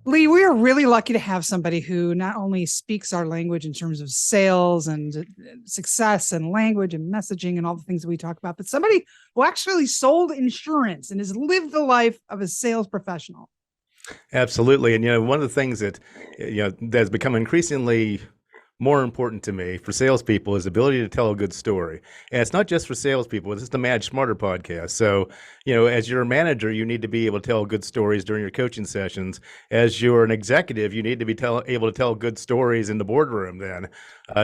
Lee, we are really lucky to have somebody who not only speaks our language in terms of sales and success and language and messaging and all the things that we talk about, but somebody who actually sold insurance and has lived the life of a sales professional. Absolutely. And, one of the things that, that's become increasingly more important to me for salespeople is the ability to tell a good story. And it's not just for salespeople. This is the Manage Smarter podcast. So, as you're a manager, you need to be able to tell good stories during your coaching sessions. As you're an executive, you need to be able to tell good stories in the boardroom then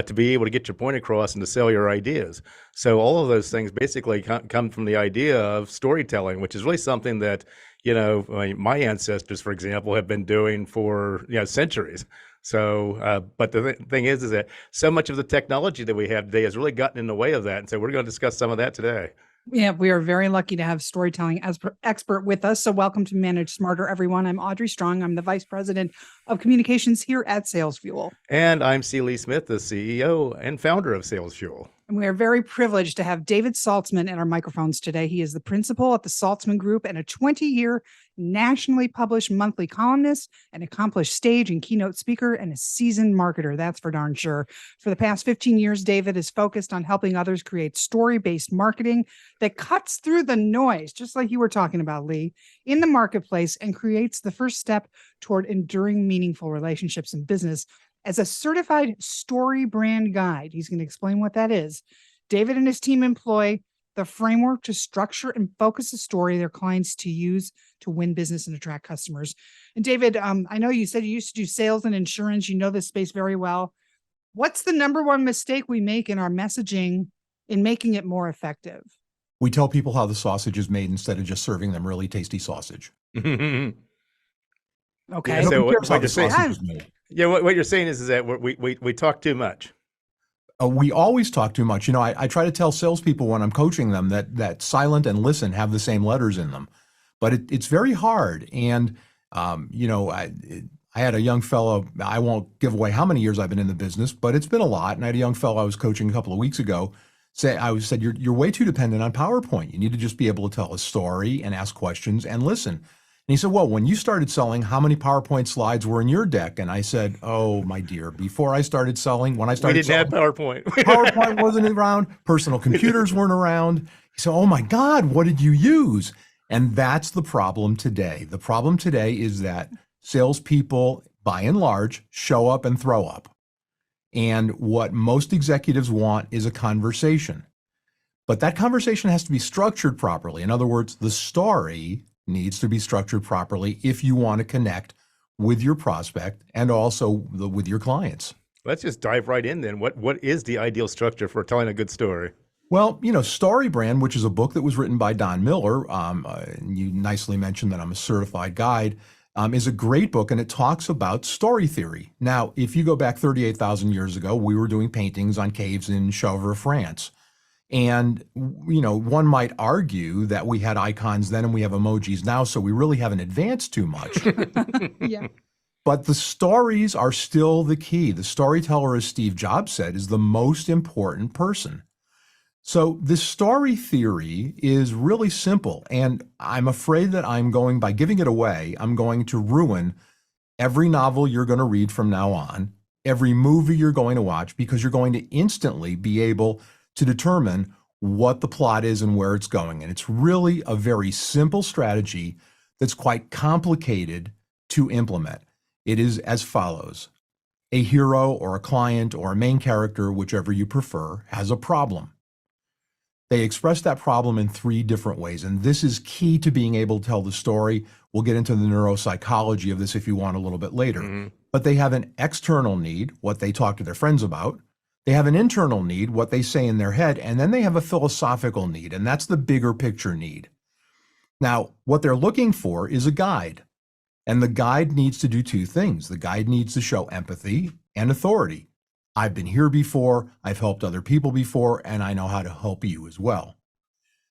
to be able to get your point across and to sell your ideas. So all of those things basically come from the idea of storytelling, which is really something that, my ancestors, for example, have been doing for, centuries. So, but the thing is that so much of the technology that we have today has really gotten in the way of that. And so we're going to discuss some of that today. Yeah, we are very lucky to have storytelling expert with us. So welcome to Manage Smarter, everyone. I'm Audrey Strong. I'm the Vice President of Communications here at Sales Fuel. And I'm C. Lee Smith, the CEO and founder of Sales Fuel. And we are very privileged to have David Saltzman at our microphones today. He is the principal at the Saltzman Group and a 20-year nationally published monthly columnist, an accomplished stage and keynote speaker, and a seasoned marketer. That's for darn sure. For the past 15 years, David is focused on helping others create story-based marketing that cuts through the noise, just like you were talking about, Lee, in the marketplace and creates the first step toward enduring, meaningful relationships in business. As a certified StoryBrand guide, he's going to explain what that is. David and his team employ the framework to structure and focus a story their clients to use to win business and attract customers. And David, I know you said you used to do sales and insurance. You know this space very well. What's the number one mistake we make in our messaging in making it more effective? We tell people how the sausage is made instead of just serving them really tasty sausage. Okay. Yeah, so what you're saying, what you're saying is that we talk too much. We always talk too much. I try to tell salespeople when I'm coaching them that silent and listen have the same letters in them, but it's very hard. And, I had a young fellow, I won't give away how many years I've been in the business, but it's been a lot. And I had a young fellow I was coaching a couple of weeks ago said, you're way too dependent on PowerPoint. You need to just be able to tell a story and ask questions and listen. And he said, well, when you started selling, how many PowerPoint slides were in your deck? And I said, oh, my dear, before I started selling, we didn't have PowerPoint. PowerPoint wasn't around. Personal computers weren't around. He said, oh, my God, what did you use? And that's the problem today. The problem today is that salespeople, by and large, show up and throw up. And what most executives want is a conversation. But that conversation has to be structured properly. In other words, the story needs to be structured properly if you want to connect with your prospect and also with your clients. Let's just dive right in then. What is the ideal structure for telling a good story? Well, StoryBrand, which is a book that was written by Don Miller, and you nicely mentioned that I'm a certified guide, is a great book, and it talks about story theory. Now, if you go back 38,000 years ago, we were doing paintings on caves in Chèvre, France. And, one might argue that we had icons then and we have emojis now, so we really haven't advanced too much. Yeah. But the stories are still the key. The storyteller, as Steve Jobs said, is the most important person. So the story theory is really simple. And I'm afraid that by giving it away, I'm going to ruin every novel you're going to read from now on, every movie you're going to watch, because you're going to instantly be able to determine what the plot is and where it's going. And it's really a very simple strategy that's quite complicated to implement. It is as follows. A hero or a client or a main character, whichever you prefer, has a problem. They express that problem in 3 different ways. And this is key to being able to tell the story. We'll get into the neuropsychology of this if you want a little bit later. Mm-hmm. But they have an external need, what they talk to their friends about. They have an internal need, what they say in their head, and then they have a philosophical need, and that's the bigger picture need. Now, what they're looking for is a guide, and the guide needs to do 2 things. The guide needs to show empathy and authority. I've been here before, I've helped other people before, and I know how to help you as well.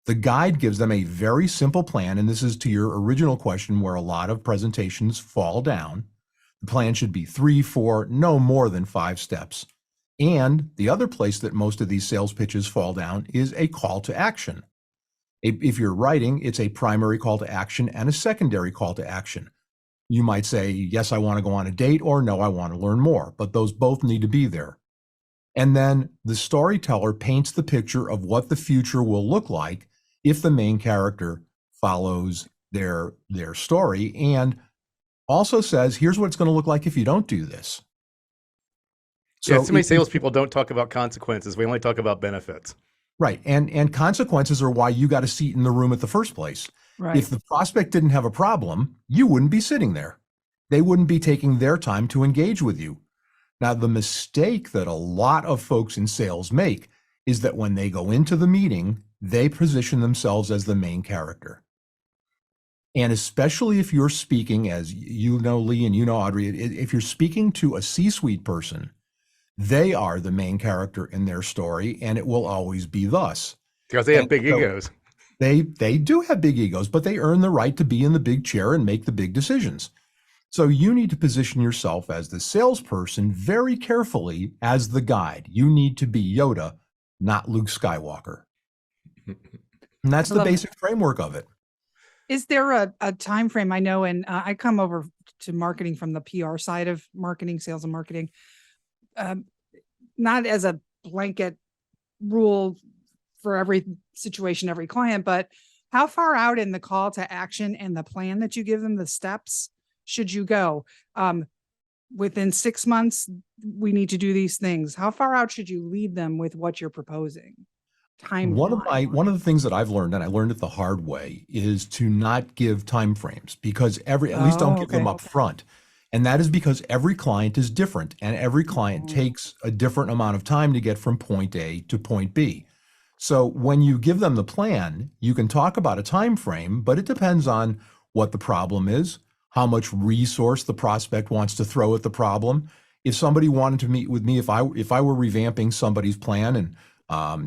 The guide gives them a very simple plan, and this is to your original question where a lot of presentations fall down. The plan should be 3, 4, no more than 5 steps. And the other place that most of these sales pitches fall down is a call to action. If you're writing, it's a primary call to action and a secondary call to action. You might say, yes, I want to go on a date, or no, I want to learn more, but those both need to be there. And then the storyteller paints the picture of what the future will look like if the main character follows their story, and also says, here's what it's going to look like if you don't do this. So many salespeople don't talk about consequences. We only talk about benefits. Right. And consequences are why you got a seat in the room at the first place. Right. If the prospect didn't have a problem, you wouldn't be sitting there. They wouldn't be taking their time to engage with you. Now, the mistake that a lot of folks in sales make is that when they go into the meeting, they position themselves as the main character. And especially if you're speaking, as you know, Lee, and you know, Audrey, if you're speaking to a C-suite person, they are the main character in their story, and it will always be thus. Because they have big egos. They do have big egos, but they earn the right to be in the big chair and make the big decisions. So you need to position yourself as the salesperson very carefully as the guide. You need to be Yoda, not Luke Skywalker. And that's the basic framework of it. Is there a time frame? I know, and I come over to marketing from the PR side of marketing, sales and marketing, not as a blanket rule for every situation, every client, but how far out in the call to action and the plan that you give them, the steps, should you go? Within 6 months, we need to do these things. How far out should you lead them with what you're proposing? One of the things that I've learned, and I learned it the hard way, is to not give time frames, because at least don't give them up front. And that is because every client is different, and every client takes a different amount of time to get from point A to point B. So when you give them the plan, you can talk about a time frame, but it depends on what the problem is, how much resource the prospect wants to throw at the problem. If somebody wanted to meet with me, if I were revamping somebody's plan, and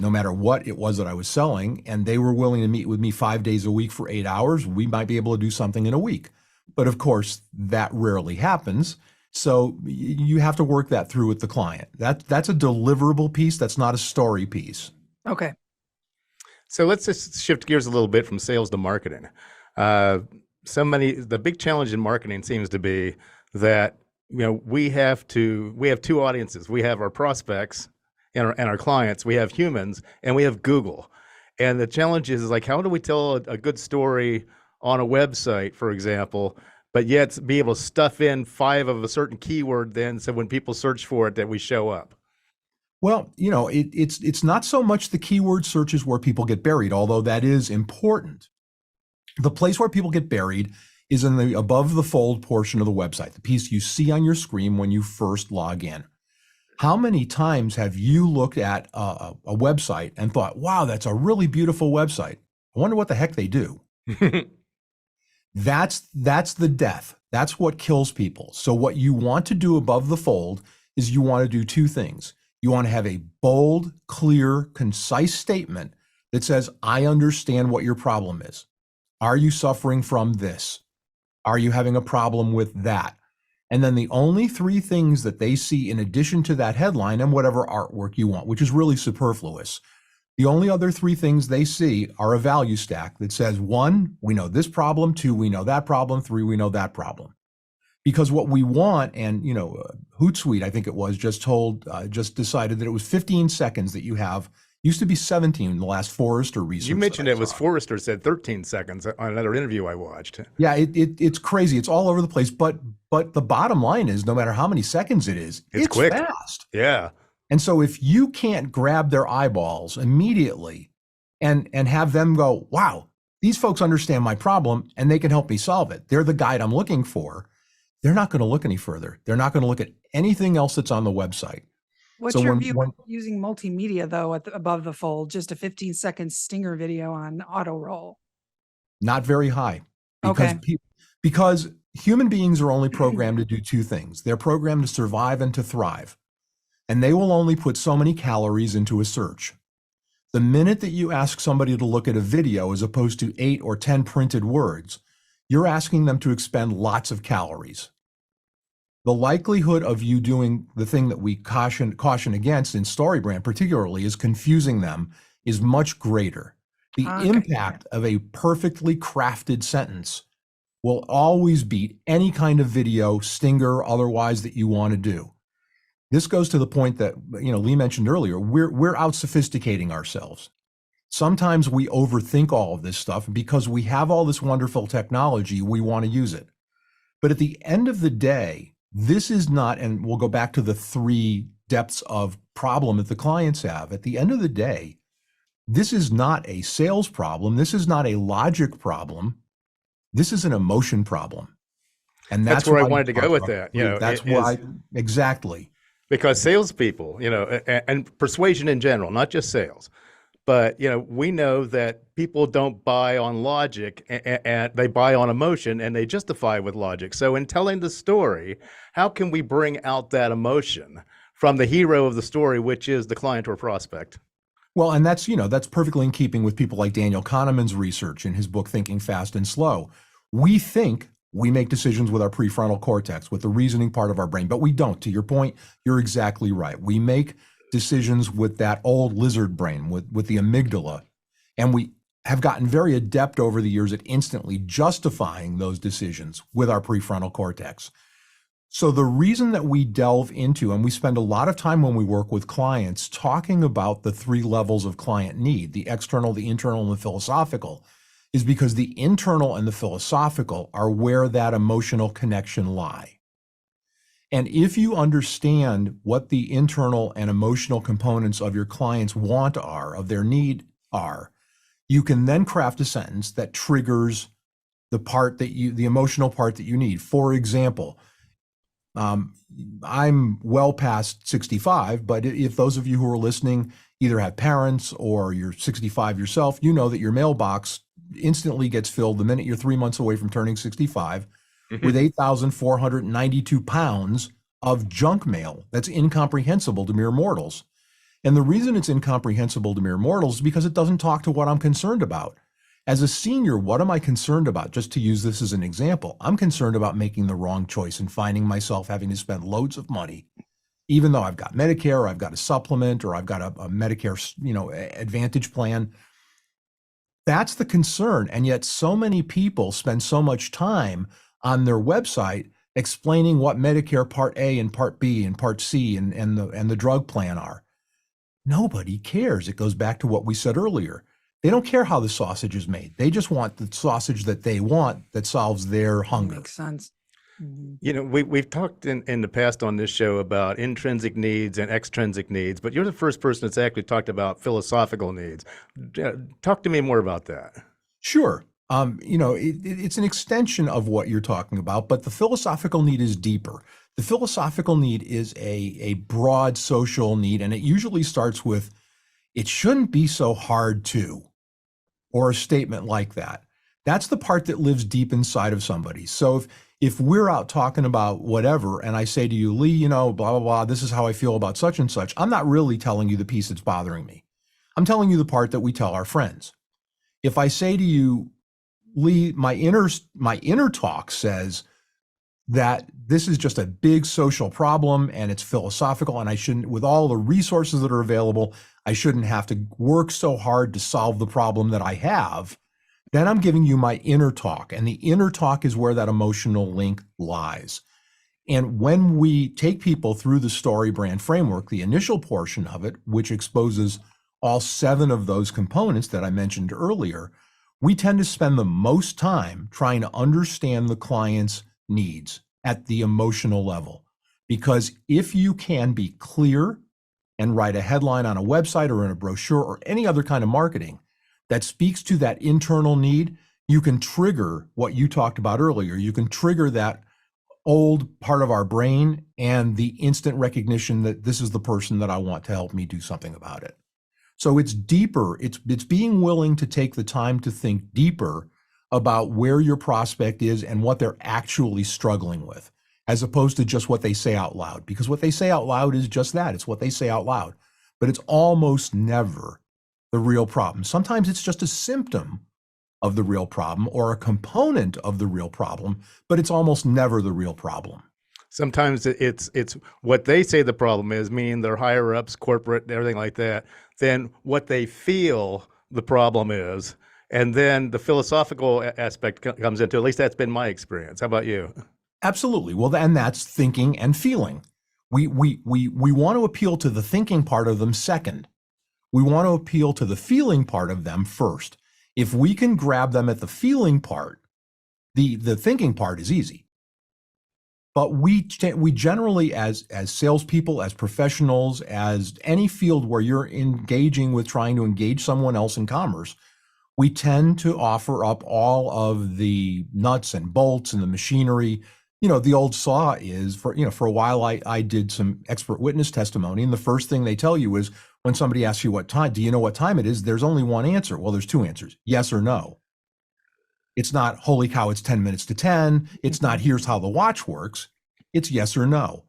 no matter what it was that I was selling, and they were willing to meet with me 5 days a week for 8 hours, we might be able to do something in a week. But of course, that rarely happens. So you have to work that through with the client. That's a deliverable piece. That's not a story piece. Okay. So let's just shift gears a little bit from sales to marketing. The big challenge in marketing seems to be that, we have two audiences. We have our prospects and our clients. We have humans, and we have Google. And the challenge is like, how do we tell a good story on a website, for example, but yet be able to stuff in 5 of a certain keyword then, so when people search for it, that we show up? Well, it's not so much the keyword searches where people get buried, although that is important. The place where people get buried is in the above the fold portion of the website, the piece you see on your screen when you first log in. How many times have you looked at a website and thought, wow, that's a really beautiful website. I wonder what the heck they do. That's the death. That's what kills people. So what you want to do above the fold is you want to do 2 things. You want to have a bold, clear, concise statement that says, I understand what your problem is. Are you suffering from this? Are you having a problem with that? And then the only 3 things that they see in addition to that headline and whatever artwork you want, which is really superfluous, the only other 3 things they see are a value stack that says, 1, we know this problem, 2, we know that problem, 3, we know that problem. Because what we want, and Hootsuite, I think it was, just decided that it was 15 seconds that you have. Used to be 17 in the last Forrester research. You mentioned it was Forrester said 13 seconds on another interview I watched. Yeah, it's crazy. It's all over the place. But the bottom line is, no matter how many seconds it is, it's quick, fast. Yeah. And so if you can't grab their eyeballs immediately and have them go, wow, these folks understand my problem and they can help me solve it, they're the guide I'm looking for, they're not going to look any further. They're not going to look at anything else that's on the website. What's your view of using multimedia, though, above the fold? Just a 15-second stinger video on auto roll? Not very high. Because human beings are only programmed to do 2 things. They're programmed to survive and to thrive. And they will only put so many calories into a search. The minute that you ask somebody to look at a video as opposed to 8 or 10 printed words, you're asking them to expend lots of calories. The likelihood of you doing the thing that we caution against in StoryBrand particularly is confusing them is much greater. The impact of a perfectly crafted sentence will always beat any kind of video, stinger, otherwise that you want to do. This goes to the point that, Lee mentioned earlier, we're out sophisticating ourselves. Sometimes we overthink all of this stuff because we have all this wonderful technology, we want to use it. But at the end of the day, this is not, and we'll go back to the 3 depths of problem that the clients have. At the end of the day, this is not a sales problem. This is not a logic problem. This is an emotion problem. And that's where I why wanted to go with that. That's why, exactly. Because salespeople, and persuasion in general, not just sales, but we know that people don't buy on logic, and they buy on emotion, and they justify with logic. So in telling the story, how can we bring out that emotion from the hero of the story, which is the client or prospect? Well, and that's perfectly in keeping with people like Daniel Kahneman's research in his book, Thinking Fast and Slow. We think we make decisions with our prefrontal cortex, with the reasoning part of our brain, but we don't. To your point, you're exactly right. We make decisions with that old lizard brain, with the amygdala, and we have gotten very adept over the years at instantly justifying those decisions with our prefrontal cortex. So the reason that we delve into, and we spend a lot of time when we work with clients talking about the 3 levels of client need, the external, the internal, and the philosophical, is because the internal and the philosophical are where that emotional connection lie. And if you understand what the internal and emotional components of your client's want are, of their need are, you can then craft a sentence that triggers the emotional part that you need. For example, I'm well past 65, but if those of you who are listening either have parents or you're 65 yourself, you know that your mailbox instantly gets filled the minute you're 3 months away from turning 65 with 8,492 pounds of junk mail that's incomprehensible to mere mortals. And the reason it's incomprehensible to mere mortals is because it doesn't talk to what I'm concerned about. As a senior, what am I concerned about? Just to use this as an example, I'm concerned about making the wrong choice and finding myself having to spend loads of money, even though I've got Medicare, or I've got a supplement, or I've got a Medicare, Advantage plan. That's the concern. And yet so many people spend so much time on their website explaining what Medicare Part A and Part B and Part C and the drug plan are. Nobody cares. It goes back to what we said earlier. They don't care how the sausage is made. They just want the sausage that they want that solves their hunger. Makes sense. We've talked in the past on this show about intrinsic needs and extrinsic needs, but you're the first person that's actually talked about philosophical needs. Talk to me more about that. Sure. It's an extension of what you're talking about, but the philosophical need is deeper. The philosophical need is a broad social need, and it usually starts with, it shouldn't be so hard to, or a statement like that. That's the part that lives deep inside of somebody. So if we're out talking about whatever, and I say to you, Lee, blah, blah, blah, this is how I feel about such and such, I'm not really telling you the piece that's bothering me. I'm telling you the part that we tell our friends. If I say to you, Lee, my inner talk says that this is just a big social problem and it's philosophical, and I shouldn't, with all the resources that are available, I shouldn't have to work so hard to solve the problem that I have, then I'm giving you my inner talk. And the inner talk is where that emotional link lies. And when we take people through the StoryBrand framework, the initial portion of it, which exposes all 7 of those components that I mentioned earlier, we tend to spend the most time trying to understand the client's needs at the emotional level. Because if you can be clear and write a headline on a website or in a brochure or any other kind of marketing that speaks to that internal need, you can trigger what you talked about earlier. You can trigger that old part of our brain and the instant recognition that this is the person that I want to help me do something about it. So it's deeper. It's being willing to take the time to think deeper about where your prospect is and what they're actually struggling with, as opposed to just what they say out loud. Because what they say out loud is just that. It's what they say out loud. But it's almost never the real problem. Sometimes it's just a symptom of the real problem or a component of the real problem, but it's almost never the real problem. Sometimes it's what they say the problem is, meaning their higher ups, corporate, everything like that, than what they feel the problem is. And then the philosophical aspect comes into, at least that's been my experience. How about you? Absolutely. Well, and that's thinking and feeling. We want to appeal to the thinking part of them second. We want to appeal to the feeling part of them first. If we can grab them at the feeling part, the thinking part is easy. But we generally, as salespeople, as professionals, as any field where you're engaging with trying to engage someone else in commerce, we tend to offer up all of the nuts and bolts and the machinery. The old saw is for a while I did some expert witness testimony, and the first thing they tell you is when somebody asks you what time, do you know what time it is? There's only one answer. Well, there's two answers, yes or no. It's not, holy cow, it's 10 minutes to 10. It's not, here's how the watch works. It's yes or no.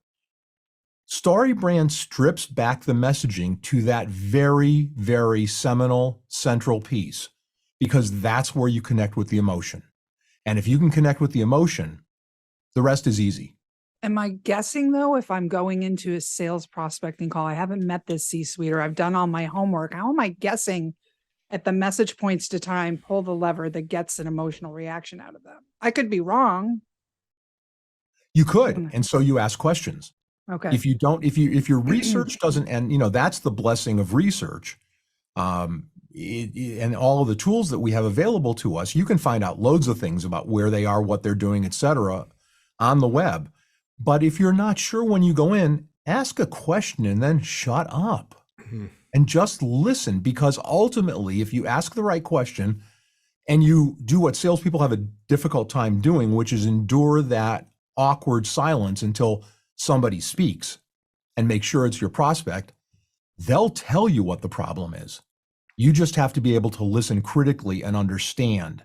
StoryBrand strips back the messaging to that very, very seminal central piece, because that's where you connect with the emotion. And if you can connect with the emotion, the rest is easy. Am I guessing, though, if I'm going into a sales prospecting call, I haven't met this C-suite or I've done all my homework, how am I guessing at the message points to try and pull the lever that gets an emotional reaction out of them? I could be wrong. You could. And so you ask questions. Okay. If your research doesn't, and that's the blessing of research, and all of the tools that we have available to us, you can find out loads of things about where they are, what they're doing, et cetera, on the web. But if you're not sure when you go in, ask a question and then shut up and just listen, because ultimately, if you ask the right question and you do what salespeople have a difficult time doing, which is endure that awkward silence until somebody speaks and make sure it's your prospect, they'll tell you what the problem is. You just have to be able to listen critically and understand.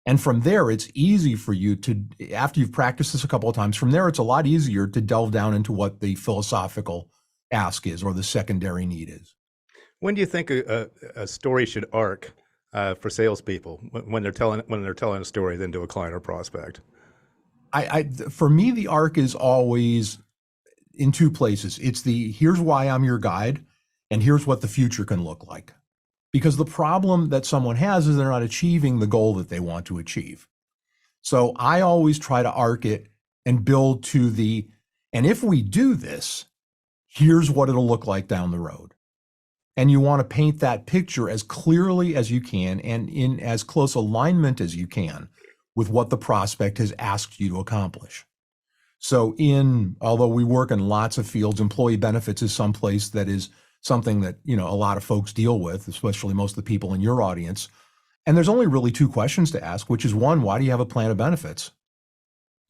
And from there, it's easy for you to, after you've practiced this a couple of times, from there, it's a lot easier to delve down into what the philosophical ask is or the secondary need is. When do you think a story should arc for salespeople when they're telling a story then to a client or prospect? For me, the arc is always in two places. It's here's why I'm your guide, and here's what the future can look like. Because the problem that someone has is they're not achieving the goal that they want to achieve. So I always try to arc it and build to and if we do this, here's what it'll look like down the road. And you want to paint that picture as clearly as you can and in as close alignment as you can with what the prospect has asked you to accomplish. So although we work in lots of fields, employee benefits is someplace that is something that, a lot of folks deal with, especially most of the people in your audience. And there's only really two questions to ask, which is one, why do you have a plan of benefits?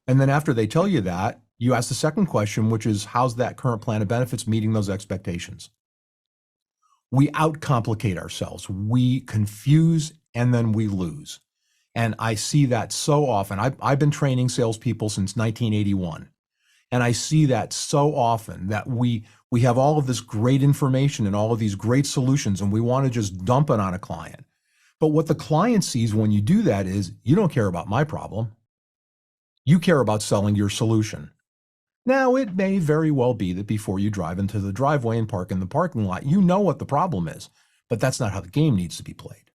And then after they tell you that, you ask the second question, which is, how's that current plan of benefits meeting those expectations? We outcomplicate ourselves. We confuse and then we lose. And I see that so often. I've been training salespeople since 1981. And I see that so often that we have all of this great information and all of these great solutions, and we want to just dump it on a client. But what the client sees when you do that is, you don't care about my problem. You care about selling your solution. Now, it may very well be that before you drive into the driveway and park in the parking lot, you know what the problem is, but that's not how the game needs to be played.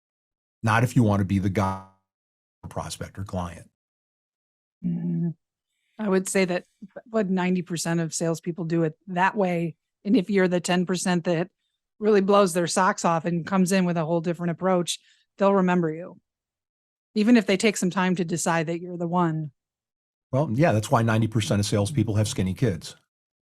Not if you want to be the guy, prospect, or client. I would say that 90% of salespeople do it that way. And if you're the 10% that really blows their socks off and comes in with a whole different approach, they'll remember you. Even if they take some time to decide that you're the one. Well, yeah, that's why 90% of salespeople have skinny kids.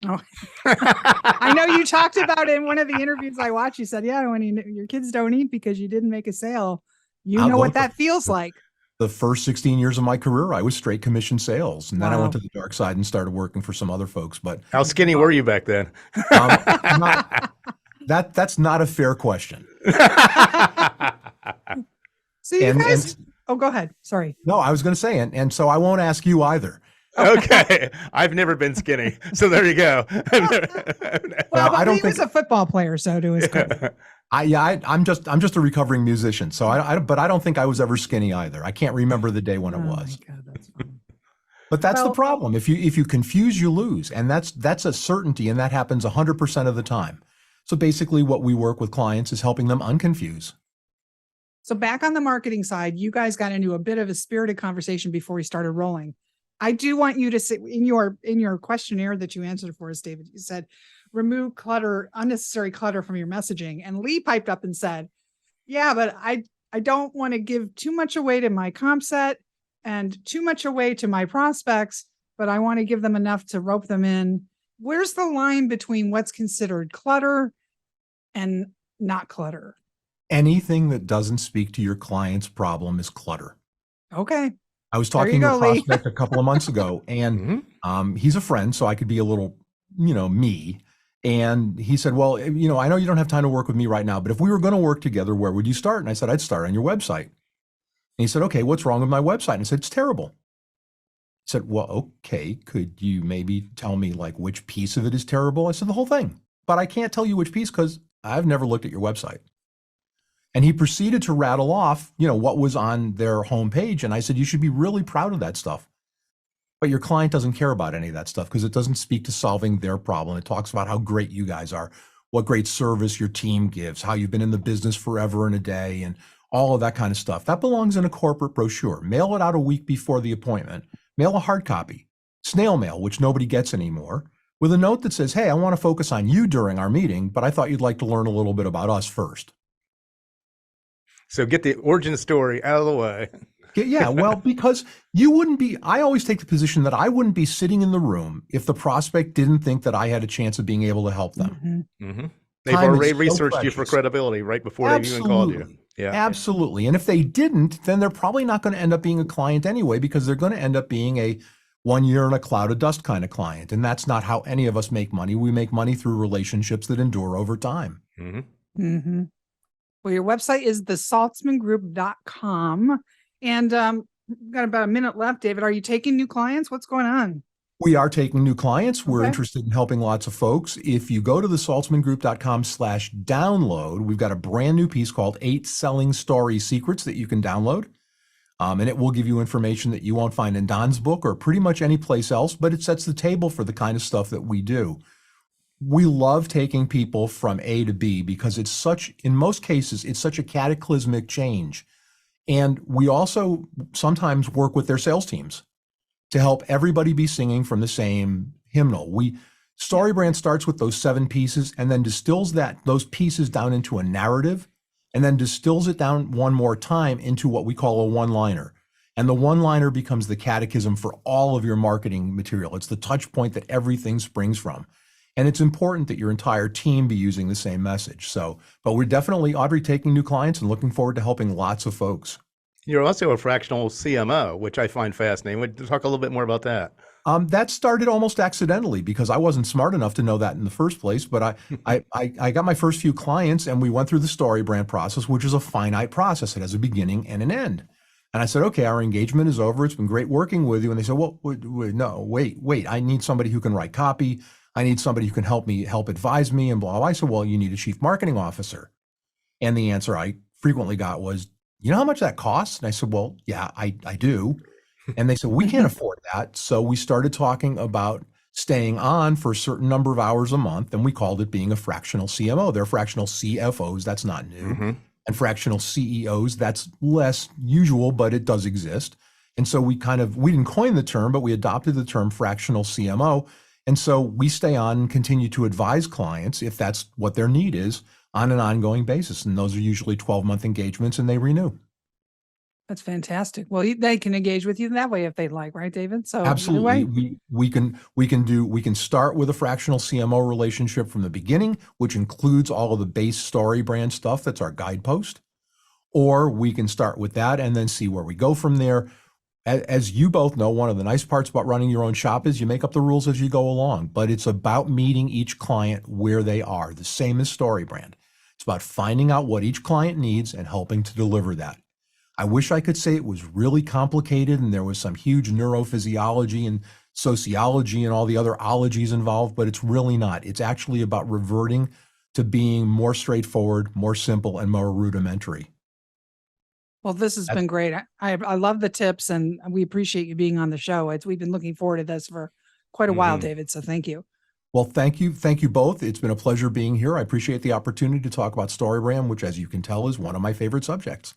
Oh, I know you talked about it in one of the interviews I watched. You said, yeah, when your kids don't eat because you didn't make a sale, you know what that feels like. The first 16 years of my career, I was straight commission sales. And then I went to the dark side and started working for some other folks. But how skinny were you back then? That's not a fair question. So you guys, oh, go ahead. Sorry. No, I was going to say, and so I won't ask you either. Okay. I've never been skinny. So there you go. Well, I don't think he was a football player, so to his credit. I'm just a recovering musician. So but I don't think I was ever skinny either. I can't remember the day when it was. My God, that's funny. But that's the problem. If you confuse, you lose. And that's a certainty. And that happens 100% of the time. So basically what we work with clients is helping them unconfuse. So back on the marketing side, you guys got into a bit of a spirited conversation before we started rolling. I do want you to say in your questionnaire that you answered for us, David, you said, remove clutter, unnecessary clutter from your messaging. And Lee piped up and said, yeah, but I don't want to give too much away to my comp set and too much away to my prospects, but I want to give them enough to rope them in. Where's the line between what's considered clutter and not clutter? Anything that doesn't speak to your client's problem is clutter. Okay. I was talking to a Lee. prospect a couple of months ago, and he's a friend, so I could be a little, me. And he said, well, I know you don't have time to work with me right now, but if we were going to work together, where would you start? And I said, I'd start on your website. And he said, okay, what's wrong with my website? And I said, it's terrible. He said, well, okay, could you maybe tell me like which piece of it is terrible? I said, the whole thing, but I can't tell you which piece because I've never looked at your website. And he proceeded to rattle off, what was on their homepage. And I said, you should be really proud of that stuff. But your client doesn't care about any of that stuff because it doesn't speak to solving their problem. It talks about how great you guys are, what great service your team gives, how you've been in the business forever and a day, and all of that kind of stuff. That belongs in a corporate brochure. Mail it out a week before the appointment. Mail a hard copy, snail mail, which nobody gets anymore, with a note that says, hey, I want to focus on you during our meeting, but I thought you'd like to learn a little bit about us first. So get the origin story out of the way. Yeah, well, because you wouldn't be, I always take the position that I wouldn't be sitting in the room if the prospect didn't think that I had a chance of being able to help them. They've already researched you for credibility right before they even called you. Yeah, absolutely. And if they didn't, then they're probably not going to end up being a client anyway, because they're going to end up being a 1 year in a cloud of dust kind of client. And that's not how any of us make money. We make money through relationships that endure over time. Well, your website is thesaltzmangroup.com. And we've got about a minute left. David, are you taking new clients? What's going on? We are taking new clients. We're interested in helping lots of folks. If you go to thesaltzmangroup.com/download, we've got a brand new piece called 8 Selling Story Secrets that you can download. And it will give you information that you won't find in Don's book or pretty much any place else, but it sets the table for the kind of stuff that we do. We love taking people from A to B because it's such, in most cases, it's such a cataclysmic change. And we also sometimes work with their sales teams to help everybody be singing from the same hymnal. StoryBrand starts with those 7 pieces and then distills those pieces down into a narrative, and then distills it down one more time into what we call a one-liner. And the one-liner becomes the catechism for all of your marketing material. It's the touch point that everything springs from. And it's important that your entire team be using the same message. But we're definitely, Audrey, taking new clients and looking forward to helping lots of folks. You're also a fractional CMO, which I find fascinating. Would you talk a little bit more about that? That started almost accidentally because I wasn't smart enough to know that in the first place. But I got my first few clients and we went through the StoryBrand process, which is a finite process. It has a beginning and an end. And I said, okay, our engagement is over. It's been great working with you. And they said, well, wait, I need somebody who can write copy. I need somebody who can help advise me and blah, blah. I said, well, you need a chief marketing officer. And the answer I frequently got was, you know how much that costs? And I said, well, yeah, I do. And they said, we can't afford that. So we started talking about staying on for a certain number of hours a month. And we called it being a fractional CMO. They're fractional CFOs. That's not new. And fractional CEOs, that's less usual, but it does exist. And so we didn't coin the term, but we adopted the term fractional CMO. And so we stay on and continue to advise clients if that's what their need is on an ongoing basis. And those are usually 12-month engagements and they renew. That's fantastic. Well, they can engage with you that way if they'd like, right, David? So absolutely, we can start with a fractional CMO relationship from the beginning, which includes all of the base StoryBrand stuff. That's our guidepost. Or we can start with that and then see where we go from there. As you both know, one of the nice parts about running your own shop is you make up the rules as you go along, but it's about meeting each client where they are, the same as StoryBrand. It's about finding out what each client needs and helping to deliver that. I wish I could say it was really complicated and there was some huge neurophysiology and sociology and all the other ologies involved, but it's really not. It's actually about reverting to being more straightforward, more simple, and more rudimentary. Well, this has been great. I love the tips and we appreciate you being on the show. We've been looking forward to this for quite a while, David. So thank you. Well, thank you. Thank you both. It's been a pleasure being here. I appreciate the opportunity to talk about StoryBrand, which, as you can tell, is one of my favorite subjects.